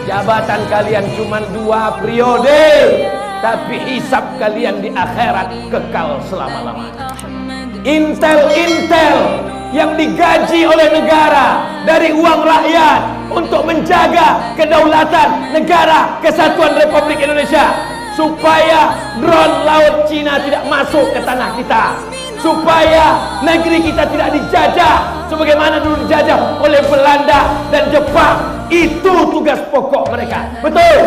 Jabatan kalian cuma 2 periode, tapi hisab kalian di akhirat kekal selama-lamanya. Intel-intel yang digaji oleh negara dari uang rakyat untuk menjaga kedaulatan negara kesatuan Republik Indonesia, supaya drone laut Cina tidak masuk ke tanah kita, supaya negeri kita tidak dijajah sebagaimana dulu dijajah oleh Belanda dan Jepang. Itu tugas pokok mereka. Betul?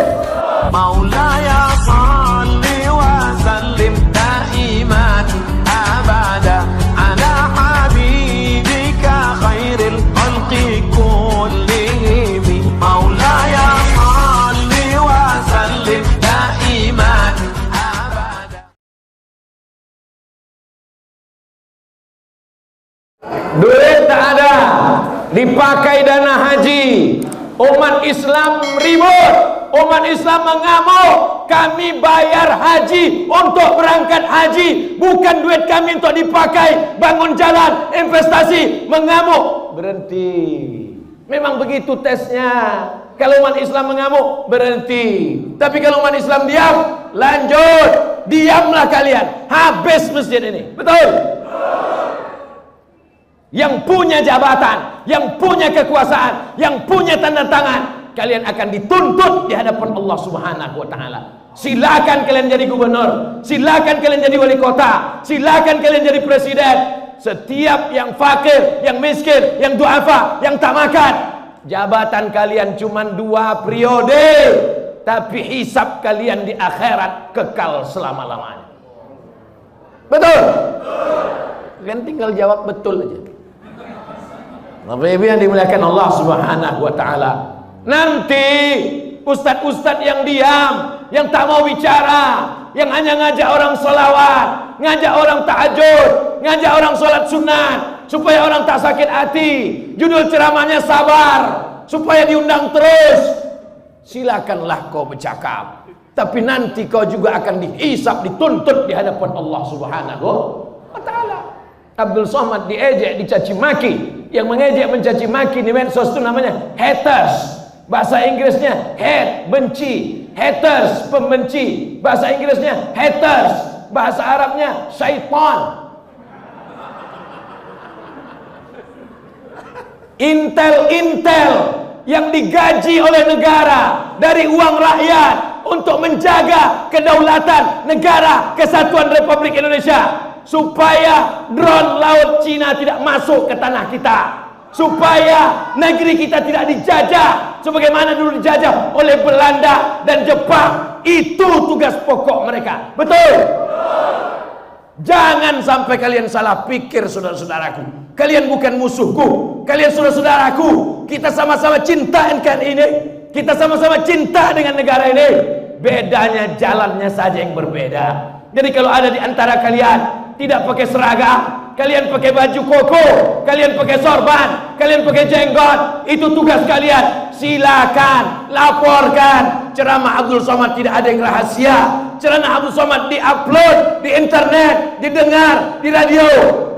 Maulaya salli wa sallim daiman abada ala habibika khairil khalqi kullihim. Maulaya salli wa sallim daiman abada. Duit tak ada, dipakai dana haji. Umat Islam ribut, umat Islam mengamuk. Kami bayar haji untuk berangkat haji, bukan duit kami untuk dipakai bangun jalan, investasi. Mengamuk, berhenti. Memang begitu tesnya. Kalau umat Islam mengamuk, berhenti. Tapi kalau umat Islam diam, lanjut. Diamlah kalian, habis masjid ini. Betul? Yang punya jabatan, yang punya kekuasaan, yang punya tanda tangan, kalian akan dituntut di hadapan Allah Subhanahu wa taala. Silakan kalian jadi gubernur, silakan kalian jadi wali kota, silakan kalian jadi presiden. Setiap yang fakir, yang miskin, yang duafa, yang tak makan, jabatan kalian cuma 2 periode, tapi hisab kalian di akhirat kekal selama-lamanya. Betul? Kalian tinggal jawab betul aja. Bapak Ibu yang dimuliakan Allah Subhanahu wa taala. Nanti ustadz-ustadz yang diam, yang tak mau bicara, yang hanya ngajak orang sholawat, ngajak orang tahajud, ngajak orang sholat sunat supaya orang tak sakit hati. Judul ceramahnya sabar, supaya diundang terus. Silakanlah kau bercakap, tapi nanti kau juga akan dihisab, dituntut di hadapan Allah Subhanahu wa taala. Abdul Somad diejek, dicaci maki. Yang mengejek, mencaci maki di medsos itu namanya haters. Bahasa Inggrisnya hate, benci. Haters, pembenci. Bahasa Inggrisnya haters. Bahasa Arabnya syaitan. Intel-intel yang digaji oleh negara dari uang rakyat untuk menjaga kedaulatan negara kesatuan Republik Indonesia, supaya drone laut Cina tidak masuk ke tanah kita, supaya negeri kita tidak dijajah sebagaimana dulu dijajah oleh Belanda dan Jepang. Itu tugas pokok mereka. Betul? Jangan sampai kalian salah pikir, saudara-saudaraku. Kalian bukan musuhku, kalian saudara-saudaraku. Kita sama-sama cinta NKRI ini, kita sama-sama cinta dengan negara ini. Bedanya jalannya saja yang berbeda. Jadi kalau ada di antara kalian tidak pakai seragam, kalian pakai baju koko, kalian pakai sorban, kalian pakai jenggot, itu tugas kalian. Silakan laporkan. Ceramah Abdul Somad tidak ada yang rahasia. Ceramah Abdul Somad diupload di internet, didengar di radio.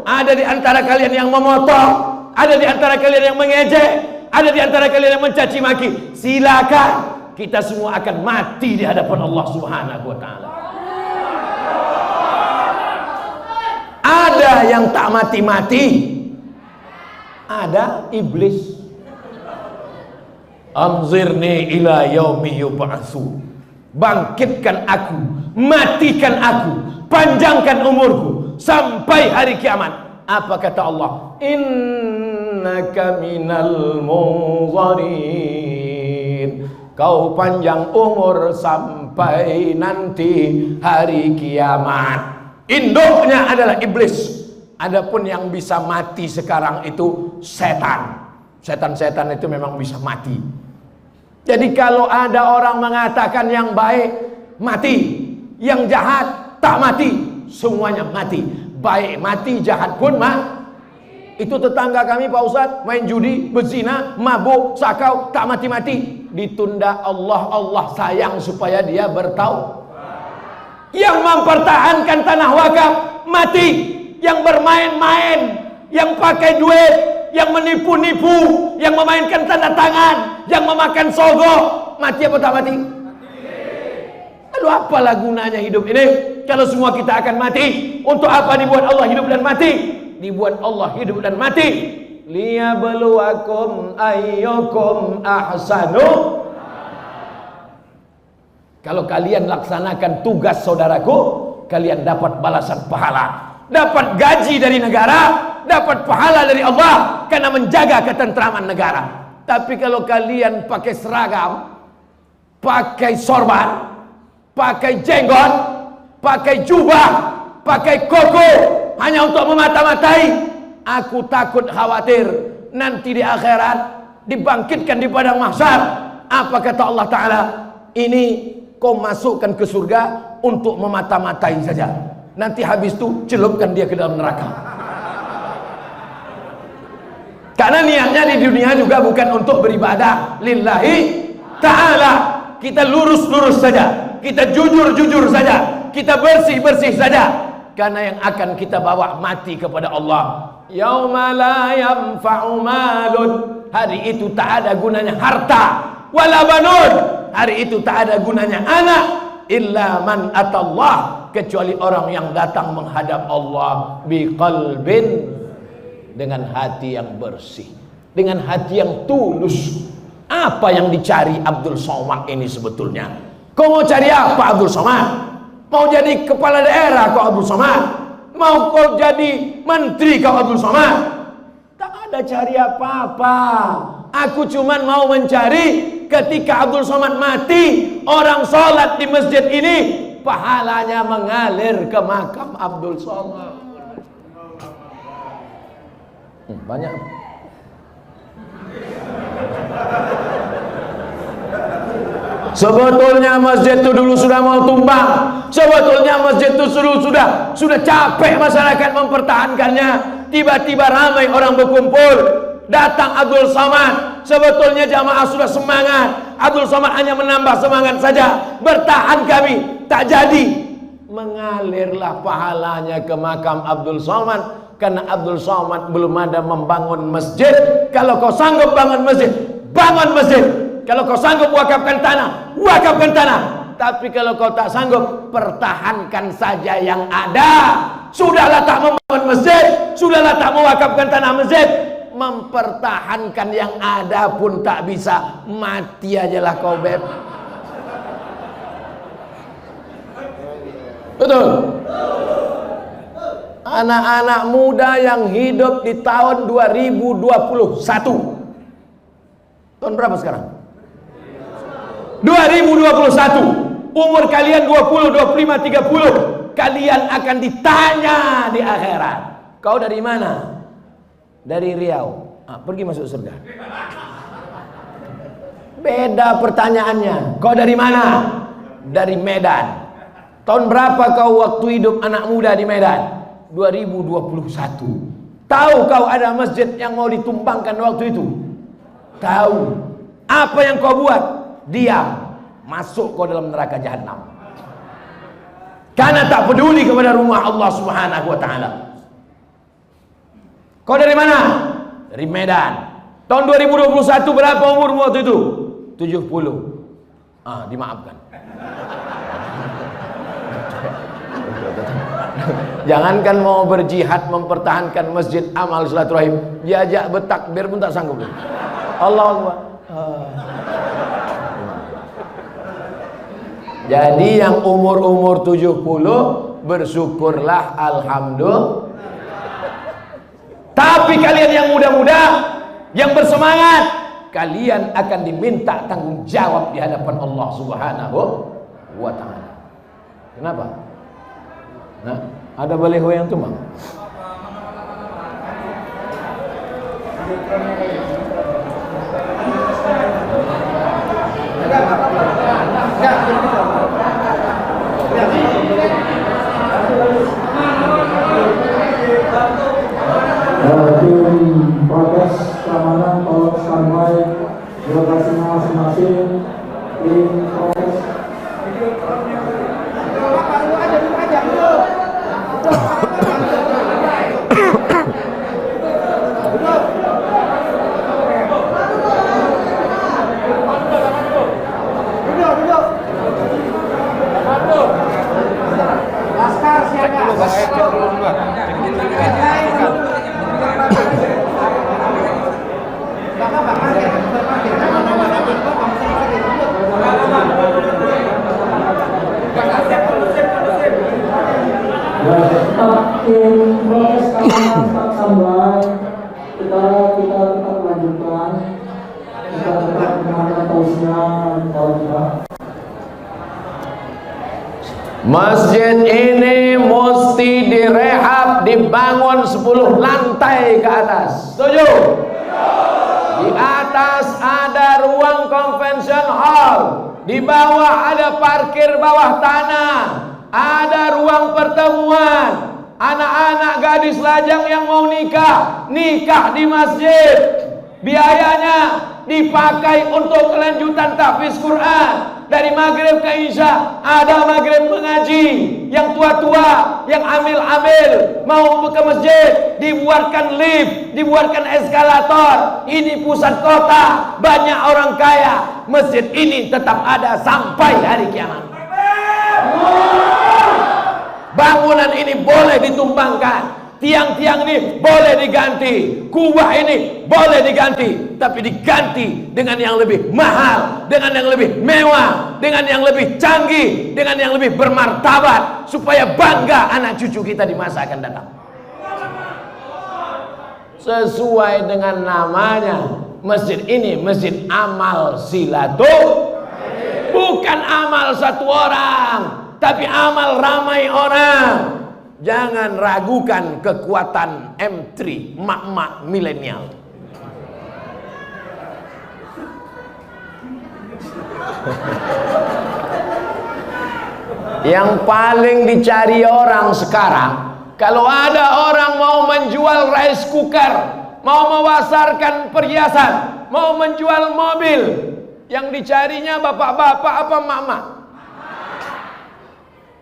Ada di antara kalian yang memotong, ada di antara kalian yang mengejek, ada di antara kalian yang mencaci maki. Silakan. Kita semua akan mati di hadapan Allah Subhanahu wa taala. Ada yang tak mati-mati, ada iblis. Anzirni ila yaumi yub'atsu. Bangkitkan aku, matikan aku, panjangkan umurku sampai hari kiamat. Apa kata Allah? Innaka minal munzarin. Kau panjang umur sampai nanti hari kiamat. Induknya adalah iblis. Adapun yang bisa mati sekarang itu setan. Setan-setan itu memang bisa mati. Jadi kalau ada orang mengatakan yang baik mati, yang jahat tak mati, semuanya mati. Baik mati, jahat pun mati. Itu tetangga kami Pak Ustadz, main judi, berzina, mabuk, sakau, tak mati-mati. Ditunda Allah sayang supaya dia bertaubat. Yang mempertahankan tanah wakaf mati. Yang bermain-main, yang pakai duit, yang menipu-nipu, yang memainkan tanda tangan, yang memakan sogok, mati apa tak mati? Lalu apalah gunanya hidup ini kalau semua kita akan mati? Untuk apa dibuat Allah hidup dan mati? Dibuat Allah hidup dan mati liyabluwakum ayyukum ahsanu. Kalau kalian laksanakan tugas saudaraku, kalian dapat balasan pahala, dapat gaji dari negara, dapat pahala dari Allah karena menjaga ketentraman negara. Tapi kalau kalian pakai seragam, pakai sorban, pakai jenggot, pakai jubah, pakai koko hanya untuk memata-matai, aku takut khawatir nanti di akhirat dibangkitkan di padang mahsyar. Apa kata Allah Ta'ala? Ini kau masukkan ke surga untuk memata-matai saja, nanti habis itu celupkan dia ke dalam neraka. Karena niatnya di dunia juga bukan untuk beribadah lillahi ta'ala. Kita lurus-lurus saja, kita jujur-jujur saja, kita bersih-bersih saja, karena yang akan kita bawa mati kepada Allah. Yauma la yanfa'u malun, hari itu tak ada gunanya harta, wala banun, hari itu tak ada gunanya anak, illa man atallah, kecuali orang yang datang menghadap Allah biqalbin, dengan hati yang bersih, dengan hati yang tulus. Apa yang dicari Abdul Somad ini sebetulnya? Kau mau cari apa Abdul Somad? Mau jadi kepala daerah kau Abdul Somad? Mau kau jadi menteri kau Abdul Somad? Tak ada cari apa-apa. Aku cuman mau mencari ketika Abdul Somad mati, orang sholat di masjid ini pahalanya mengalir ke makam Abdul Somad. Banyak. Sebetulnya masjid itu dulu sudah mau tumbang. Sebetulnya masjid itu sudah capek masyarakat mempertahankannya. Tiba-tiba ramai orang berkumpul, datang Abdul Somad. Sebetulnya jamaah sudah semangat, Abdul Somad hanya menambah semangat saja. Bertahan kami, tak jadi. Mengalirlah pahalanya ke makam Abdul Somad, karena Abdul Somad belum ada membangun masjid. Kalau kau sanggup bangun masjid, bangun masjid. Kalau kau sanggup wakafkan tanah, wakafkan tanah. Tapi kalau kau tak sanggup, pertahankan saja yang ada. Sudahlah tak membangun masjid, sudahlah tak mewakafkan tanah masjid, mempertahankan yang ada pun tak bisa. Mati ajalah kau, beb. Betul. Anak-anak muda yang hidup di tahun 2021. Tahun berapa sekarang? 2021. Umur kalian 20, 25, 30. Kalian akan ditanya di akhirat. Kau dari mana? Dari Riau. Pergi masuk surga. Beda pertanyaannya. Kau dari mana? Dari Medan. Tahun berapa kau waktu hidup anak muda di Medan? 2021. Tahu kau ada masjid yang mau ditumbangkan waktu itu? Tahu. Apa yang kau buat? Diam. Masuk kau dalam neraka jahanam. Karena tak peduli kepada rumah Allah Subhanahu wa taala. Kau dari mana? Dari Medan. Tahun 2021 berapa umurmu waktu itu? 70. Dimaafkan. Jangankan mau berjihad mempertahankan masjid amal silaturahim, diajak bertakbir pun tak sanggup. Allahu Akbar. Jadi yang umur-umur 70 bersyukurlah, alhamdulillah. Tapi kalian yang muda-muda, yang bersemangat, kalian akan diminta tanggung jawab di hadapan Allah Subhanahu wa taala. Kenapa? Nah, ada baliho yang tumbang. Tim protes keamanan tolong standby di lokasi masing-masing. Tim protes. tolong Pak. Masjid ini mesti direhab, dibangun 10 lantai ke atas. Setuju? Di atas ada ruang convention hall, di bawah ada parkir bawah tanah, ada ruang pertemuan. Anak-anak gadis lajang yang mau nikah, nikah di masjid. Biayanya dipakai untuk kelanjutan tahfiz Quran. Dari maghrib ke isya ada maghrib mengaji. Yang tua-tua, yang amil-amil mau ke masjid, dibuatkan lift, dibuatkan eskalator. Ini pusat kota, banyak orang kaya. Masjid ini tetap ada sampai hari kiamat. Bangunan ini boleh ditumbangkan, tiang-tiang ini boleh diganti, kubah ini boleh diganti, tapi diganti dengan yang lebih mahal, dengan yang lebih mewah, dengan yang lebih canggih, dengan yang lebih bermartabat, supaya bangga anak cucu kita di masa akan datang. Sesuai dengan namanya, masjid ini masjid amal silaturahim, bukan amal satu orang, tapi amal ramai orang. Jangan ragukan kekuatan M3, mak-mak milenial. Yang paling dicari orang sekarang, kalau ada orang mau menjual rice cooker, mau memasarkan perhiasan, mau menjual mobil, yang dicarinya bapak-bapak apa mak-mak?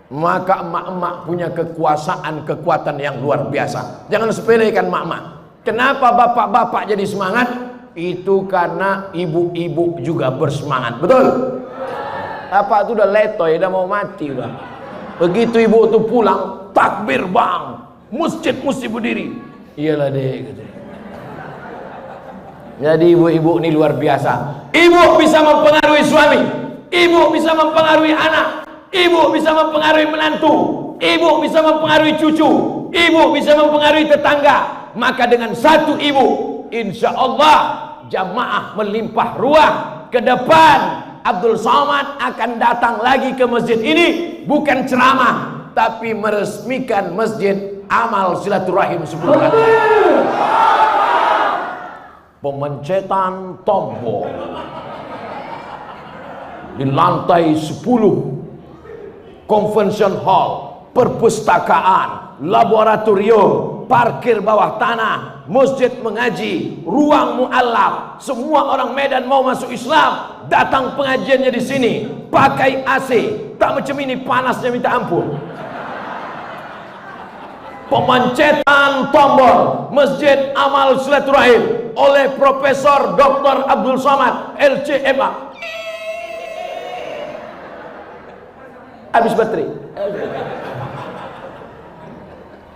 Maka emak-emak punya kekuasaan-kekuatan yang luar biasa. Jangan sepelekan emak-emak. Kenapa bapak-bapak jadi semangat? Itu karena ibu-ibu juga bersemangat. Betul? Bapak itu udah letoy, udah mau mati udah. Begitu ibu itu pulang, takbir bang, masjid mesti berdiri. Iyalah deh gitu. Jadi ibu-ibu ini luar biasa. Ibu bisa mempengaruhi suami, ibu bisa mempengaruhi anak, ibu bisa mempengaruhi menantu, ibu bisa mempengaruhi cucu, ibu bisa mempengaruhi tetangga. Maka dengan satu ibu, insya Allah jamaah melimpah ruah. Ke depan Abdul Somad akan datang lagi ke masjid ini, bukan ceramah, tapi meresmikan masjid amal silaturahim 10 lantai. Pemencetan tombol di lantai 10, convention hall, perpustakaan, laboratorium, parkir bawah tanah, masjid mengaji, ruang mu'allaf. Semua orang Medan mau masuk Islam, datang pengajiannya di sini, pakai AC, tak macam ini panasnya minta ampun. Pemencetan tombol masjid amal silaturahim oleh Profesor Dr. Abdul Somad LCMA. Habis baterai.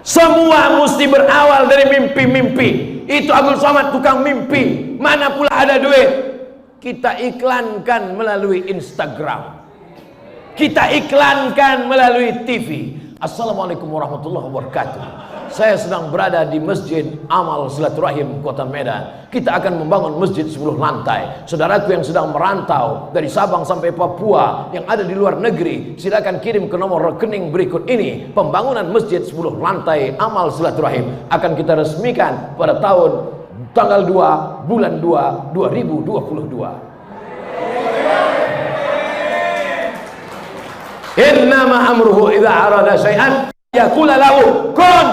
Semua mesti berawal dari mimpi-mimpi. Itu Abdul Somad tukang mimpi. Mana pula ada duit, kita iklankan melalui Instagram, kita iklankan melalui TV. Assalamualaikum warahmatullahi wabarakatuh. Saya sedang berada di Masjid Amal Silaturahim Kota Medan. Kita akan membangun masjid 10 lantai. Saudaraku yang sedang merantau dari Sabang sampai Papua, yang ada di luar negeri, silakan kirim ke nomor rekening berikut ini. Pembangunan masjid 10 lantai Amal Silaturahim akan kita resmikan pada tahun tanggal 2 bulan 2 2022. Innama amruhu idza arada syai'an yaqula lahu kun.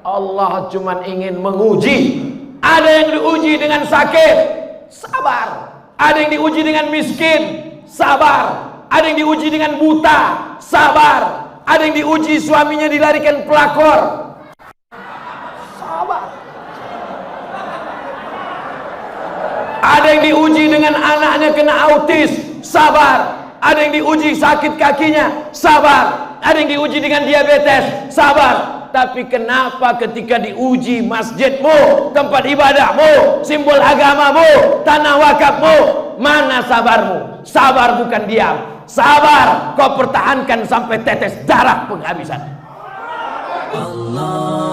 Allah cuma ingin menguji. Ada yang diuji dengan sakit, sabar. Ada yang diuji dengan miskin, sabar. Ada yang diuji dengan buta, sabar. Ada yang diuji suaminya dilarikan pelakor, sabar. Ada yang diuji dengan anaknya kena autis, sabar. Ada yang diuji sakit kakinya, sabar. Ada yang diuji dengan diabetes, sabar. Tapi kenapa ketika diuji masjidmu, tempat ibadahmu, simbol agamamu, tanah wakafmu, mana sabarmu? Sabar bukan diam. Sabar kau pertahankan sampai tetes darah penghabisan. Allah